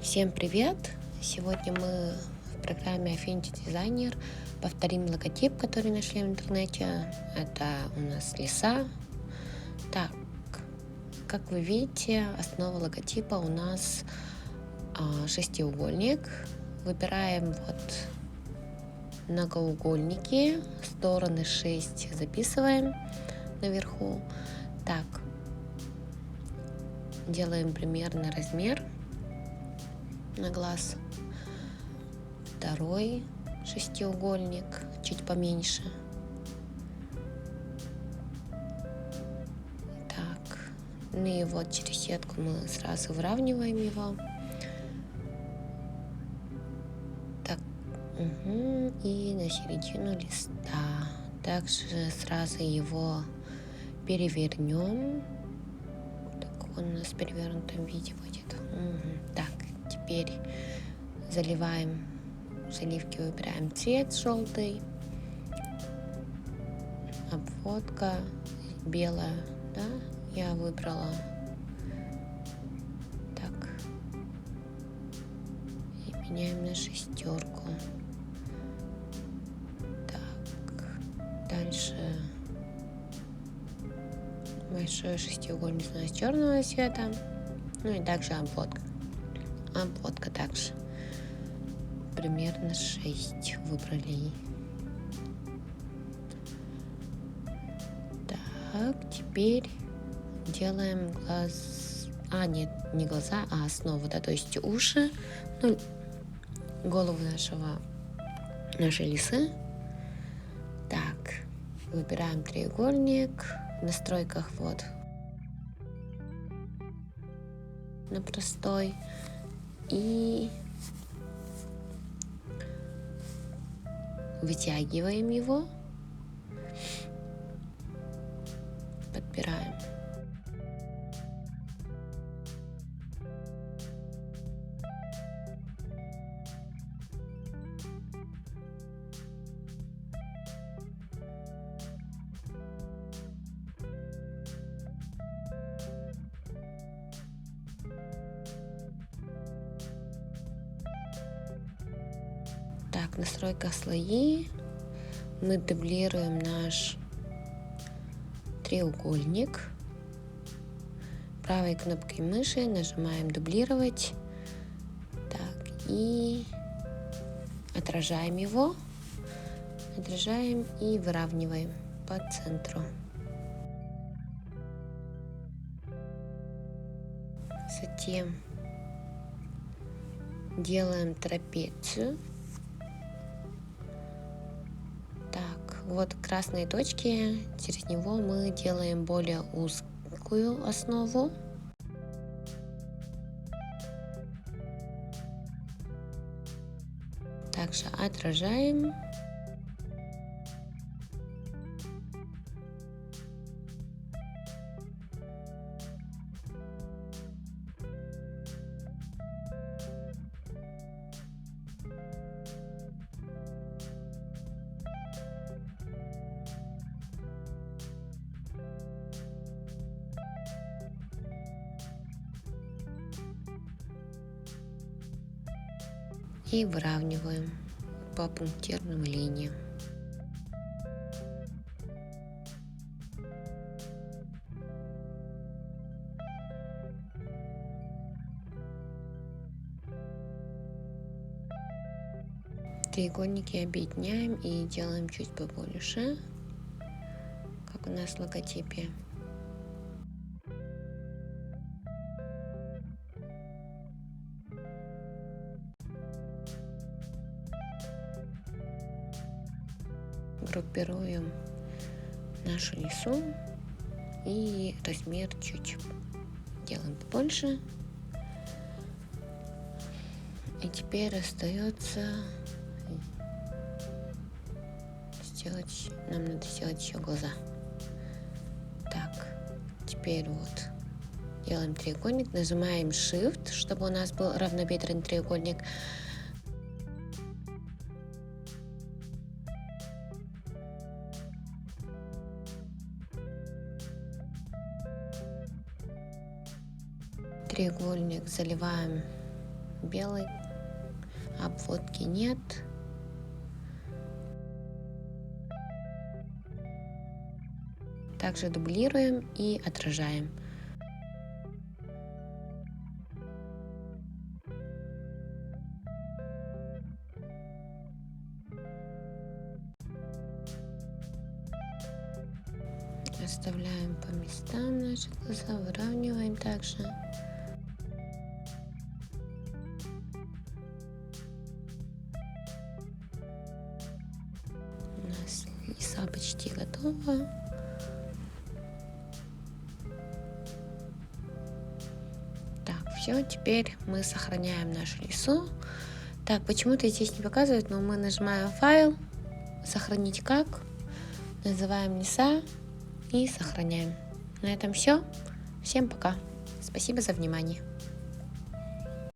Всем привет! Сегодня мы в программе Affinity Designer повторим логотип, который нашли в интернете. Это у нас лиса. Так, как вы видите, основа логотипа у нас шестиугольник. Выбираем многоугольники, стороны 6 записываем наверху. Так, делаем примерный размер на глаз. Второй шестиугольник чуть поменьше. Так, ну и через сетку мы сразу выравниваем его. Так, и на середину листа. Также сразу его перевернем. Так, он у нас в перевернутом виде будет. Так, теперь заливаем заливки, выбираем цвет желтый, обводка белая, да, я выбрала. Так, и меняем на шестерку. Так, дальше большой шестиугольник у нас черного цвета, ну и также обводка также примерно 6 выбрали. Так, теперь делаем не глаза, а основу, да, то есть уши, ну, голову нашей лисы. Так, выбираем треугольник, в настройках на простой, и вытягиваем его, подбираем. Так, в настройках слои мы дублируем наш треугольник. Правой кнопкой мыши нажимаем дублировать. Так, и отражаем его. Отражаем и выравниваем по центру. Затем делаем трапецию. Вот красные точки, через него мы делаем более узкую основу. Также отражаем. И выравниваем по пунктирным линиям. Треугольники объединяем и делаем чуть побольше, как у нас в логотипе. Группируем нашу лису и размер чуть делаем побольше. И теперь остается нам надо сделать еще глаза. Так, теперь делаем треугольник, нажимаем Shift, чтобы у нас был равнобедренный треугольник. Треугольник заливаем белой обводки нет. Также дублируем и отражаем. Оставляем по местам наши глаза, выравниваем также. У нас лиса почти готова. Так, все, теперь мы сохраняем нашу лису. Так, почему-то здесь не показывает, но мы нажимаем файл, сохранить как, называем лиса и сохраняем. На этом все. Всем пока. Спасибо за внимание.